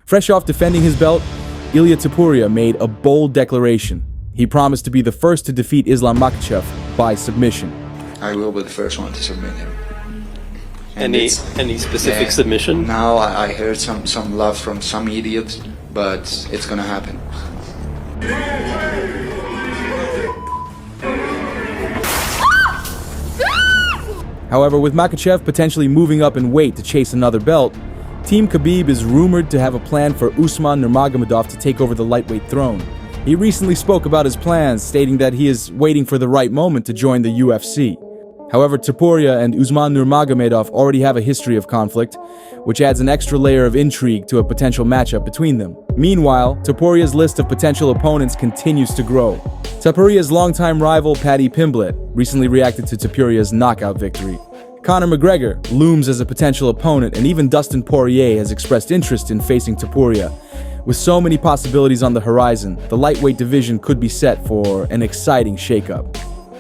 Fresh off defending his belt, Ilia Topuria made a bold declaration. He promised to be the first to defeat Islam Makhachev by submission. I will be the first one to submit him. Any specific submission? Now I heard some love from some idiots, but it's gonna happen. However, with Makhachev potentially moving up in weight to chase another belt, Team Khabib is rumored to have a plan for Usman Nurmagomedov to take over the lightweight throne. He recently spoke about his plans, stating that he is waiting for the right moment to join the UFC. However, Topuria and Usman Nurmagomedov already have a history of conflict, which adds an extra layer of intrigue to a potential matchup between them. Meanwhile, Topuria's list of potential opponents continues to grow. Topuria's longtime rival Paddy Pimblett recently reacted to Topuria's knockout victory. Conor McGregor looms as a potential opponent, and even Dustin Poirier has expressed interest in facing Topuria. With so many possibilities on the horizon, the lightweight division could be set for an exciting shakeup.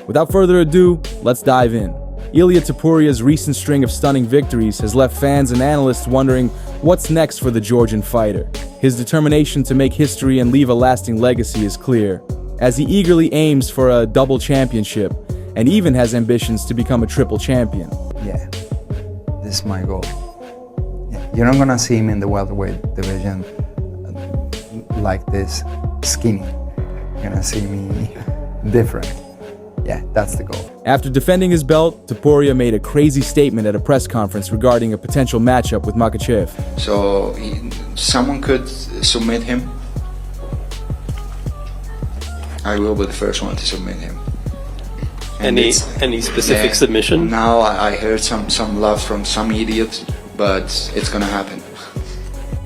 Without further ado, let's dive in. Ilia Topuria's recent string of stunning victories has left fans and analysts wondering what's next for the Georgian fighter. His determination to make history and leave a lasting legacy is clear, as he eagerly aims for a double championship and even has ambitions to become a triple champion. Yeah, this is my goal. Yeah. You're not gonna see him in the welterweight division like this, skinny. You're gonna see me different. Yeah, that's the goal. After defending his belt, Topuria made a crazy statement at a press conference regarding a potential matchup with Makhachev. So someone could submit him. I will be the first one to submit him. Any specific submission? Now I heard some love from some idiots, but it's gonna happen.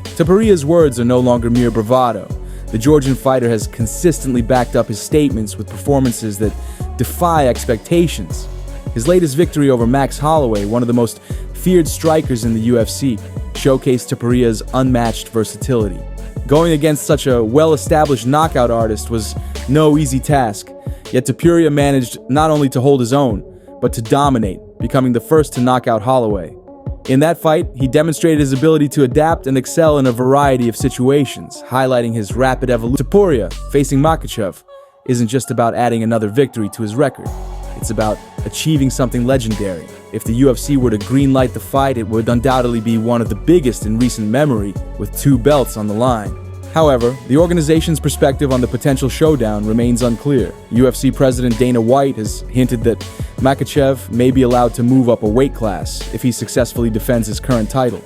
Topuria's words are no longer mere bravado. The Georgian fighter has consistently backed up his statements with performances that defy expectations. His latest victory over Max Holloway, one of the most feared strikers in the UFC, showcased Topuria's unmatched versatility. Going against such a well-established knockout artist was no easy task, yet Topuria managed not only to hold his own, but to dominate, becoming the first to knock out Holloway. In that fight, he demonstrated his ability to adapt and excel in a variety of situations, highlighting his rapid evolution. Topuria, facing Makhachev, isn't just about adding another victory to his record. It's about achieving something legendary. If the UFC were to greenlight the fight, it would undoubtedly be one of the biggest in recent memory, with 2 belts on the line. However, the organization's perspective on the potential showdown remains unclear. UFC President Dana White has hinted that Makhachev may be allowed to move up a weight class if he successfully defends his current title.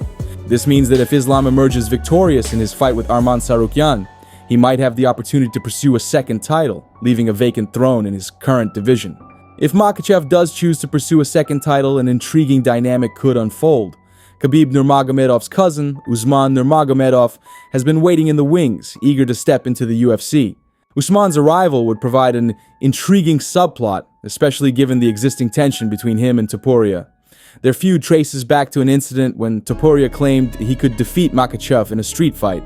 This means that if Islam emerges victorious in his fight with Arman Tsarukyan, he might have the opportunity to pursue a second title, leaving a vacant throne in his current division. If Makhachev does choose to pursue a second title, an intriguing dynamic could unfold. Khabib Nurmagomedov's cousin, Usman Nurmagomedov, has been waiting in the wings, eager to step into the UFC. Usman's arrival would provide an intriguing subplot, especially given the existing tension between him and Topuria. Their feud traces back to an incident when Topuria claimed he could defeat Makhachev in a street fight,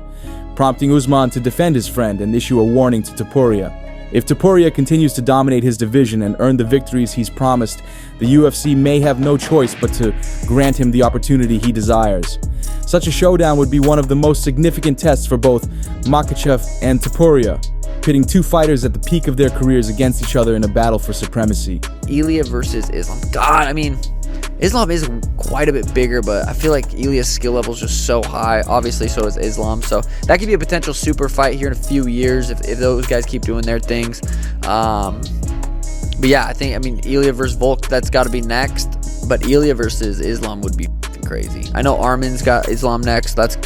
prompting Usman to defend his friend and issue a warning to Topuria. If Topuria continues to dominate his division and earn the victories he's promised, the UFC may have no choice but to grant him the opportunity he desires. Such a showdown would be one of the most significant tests for both Makhachev and Topuria, pitting 2 fighters at the peak of their careers against each other in a battle for supremacy. Ilia versus Islam. God, I mean, Islam is quite a bit bigger, but I feel like Ilia's skill level is just so high. Obviously, so is Islam. So that could be a potential super fight here in a few years if those guys keep doing their things. But yeah, I mean, Ilia versus Volk, that's got to be next. But Ilia versus Islam would be crazy. I know Armin's got Islam next. That's,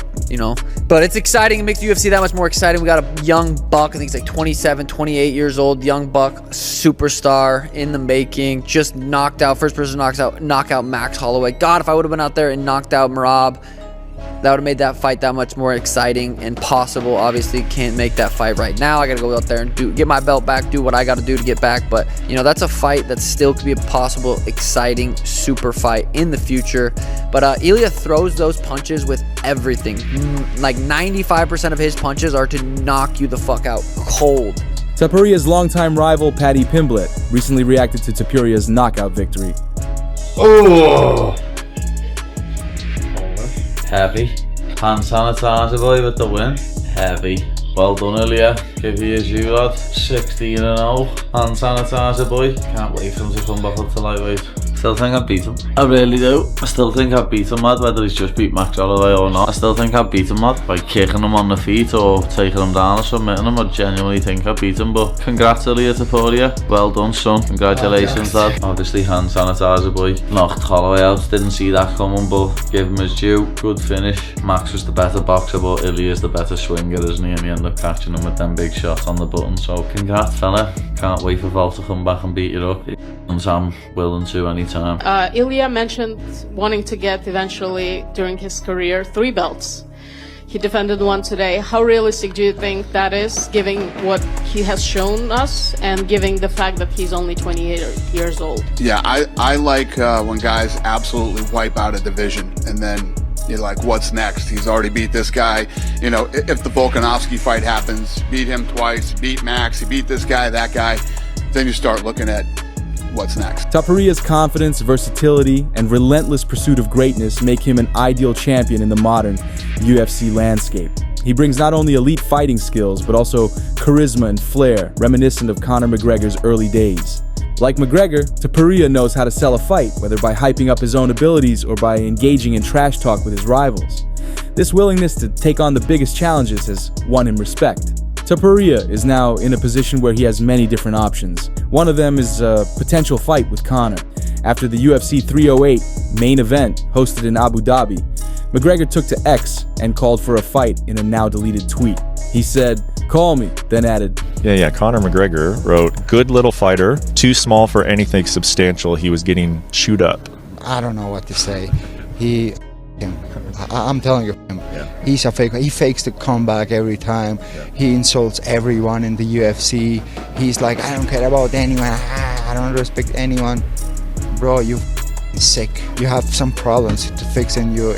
but it's exciting. It makes the UFC that much more exciting. We got a young buck. I think he's like 27, 28 years old. Young buck, superstar in the making. Just knocked out. First person to knock out Max Holloway. God, if I would have been out there and knocked out Merab, that would have made that fight that much more exciting and possible. Obviously, can't make that fight right now. I got to go out there and get my belt back, do what I got to do to get back. But, that's a fight that still could be a possible, exciting, super fight in the future. But Ilia throws those punches with everything. Like 95% of his punches are to knock you the fuck out cold. Topuria's longtime rival Paddy Pimblett recently reacted to Topuria's knockout victory. Oh! Happy. Hand sanitizer boy with the win. Heavy. Well done, Ilia. Give you as you lad. 16-0. Hand sanitizer boy. Can't wait for him to come back up to lightweight. Still think I beat him. I really do. I still think I beat him, mad, whether he's just beat Max Holloway or not. I still think I beat him, mad, by kicking him on the feet or taking him down or submitting him. I genuinely think I beat him, but congrats, Ilia Topuria. Well done, son. Congratulations, lad. Obviously, hand sanitizer boy knocked Holloway out. Didn't see that coming, but give him his due. Good finish. Max was the better boxer, but Ilia's the better swinger, isn't he? And he ended up catching him with them big shots on the button. So congrats, fella. Can't wait for Vol to come back and beat you up. And I'm willing to anytime. Ilia mentioned wanting to get eventually during his career 3 belts. He defended one today. How realistic do you think that is, given what he has shown us and given the fact that he's only 28 years old? Yeah, I like when guys absolutely wipe out a division and then you're like, what's next? He's already beat this guy. You know, if the Volkanovski fight happens, beat him twice, beat Max, he beat this guy, that guy, then you start looking at what's next. Topuria's confidence, versatility, and relentless pursuit of greatness make him an ideal champion in the modern UFC landscape. He brings not only elite fighting skills, but also charisma and flair, reminiscent of Conor McGregor's early days. Like McGregor, Topuria knows how to sell a fight, whether by hyping up his own abilities or by engaging in trash talk with his rivals. This willingness to take on the biggest challenges has won him respect. Topuria is now in a position where he has many different options. One of them is a potential fight with Conor. After the UFC 308 main event hosted in Abu Dhabi, McGregor took to X and called for a fight in a now-deleted tweet. He said, "Call me," then added, Yeah, Conor McGregor wrote, "Good little fighter, too small for anything substantial. He was getting chewed up." I don't know what to say. I'm telling you, he's a fake. He fakes the comeback every time. He insults everyone in the UFC. He's like, I don't care about anyone. I don't respect anyone. Bro, you're sick. You have some problems to fix in your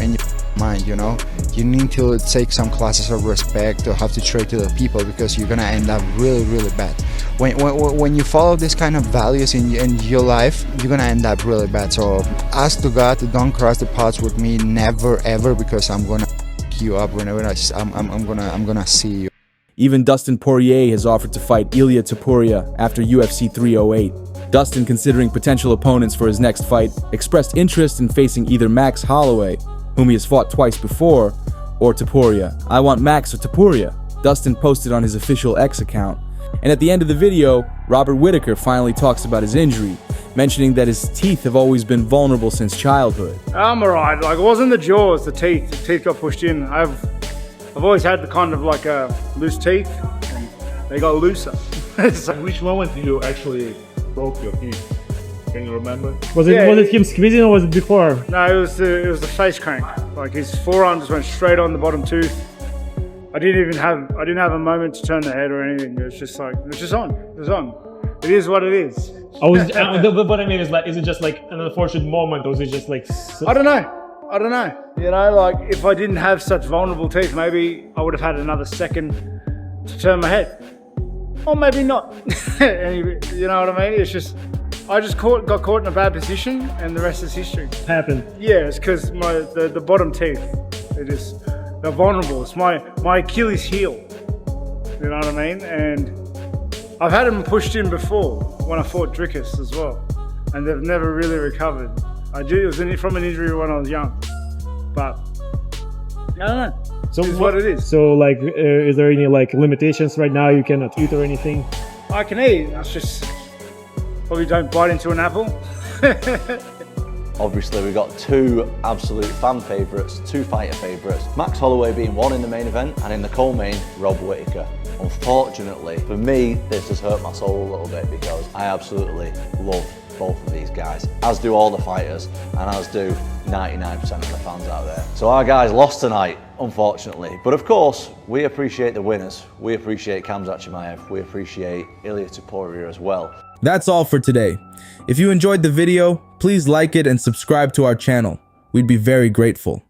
mind, you know. You need to take some classes of respect to have to trade to the people, because you're gonna end up really, really bad. When you follow this kind of values in your life, you're gonna end up really bad. So ask to God to don't cross the paths with me, never ever, because I'm gonna you up whenever I'm gonna see you. Even Dustin Poirier has offered to fight Ilia Topuria after UFC 308. Dustin, considering potential opponents for his next fight, expressed interest in facing either Max Holloway, whom he has fought twice before, or Topuria. "I want Max or Topuria," Dustin posted on his official X account. And at the end of the video, Robert Whittaker finally talks about his injury, mentioning that his teeth have always been vulnerable since childhood. I'm alright, like it wasn't the jaws, the teeth got pushed in. I've always had the kind of like loose teeth, and they got looser. Which moment did you actually broke your teeth? Can you remember? Was it him squeezing or was it before? No, it was the face crank. Like his forearm just went straight on the bottom tooth. I didn't have a moment to turn the head or anything. It was just on. It was on. It is what it is. What I mean is, like, is it just like an unfortunate moment, or is it just like? I don't know. You know, like if I didn't have such vulnerable teeth, maybe I would have had another second to turn my head, or maybe not. You know what I mean? It's just I just got caught in a bad position, and the rest is history. Happened. Yeah, it's because the bottom teeth, they're vulnerable. It's my Achilles heel. You know what I mean? And I've had them pushed in before when I fought Dricus as well, and they've never really recovered. It was from an injury when I was young, but I don't know. So it's what it is. So like, is there any like limitations right now? You cannot eat or anything? I can eat. That's just probably don't bite into an apple. Obviously, we got 2 absolute fan favourites, 2 fighter favourites. Max Holloway being one in the main event, and in the co-main, Rob Whittaker. Unfortunately, for me, this has hurt my soul a little bit, because I absolutely love both of these guys, as do all the fighters, and as do 99% of the fans out there. So our guys lost tonight, unfortunately. But of course, we appreciate the winners. We appreciate Khamzat Chimaev. We appreciate Ilia Topuria as well. That's all for today. If you enjoyed the video, please like it and subscribe to our channel. We'd be very grateful.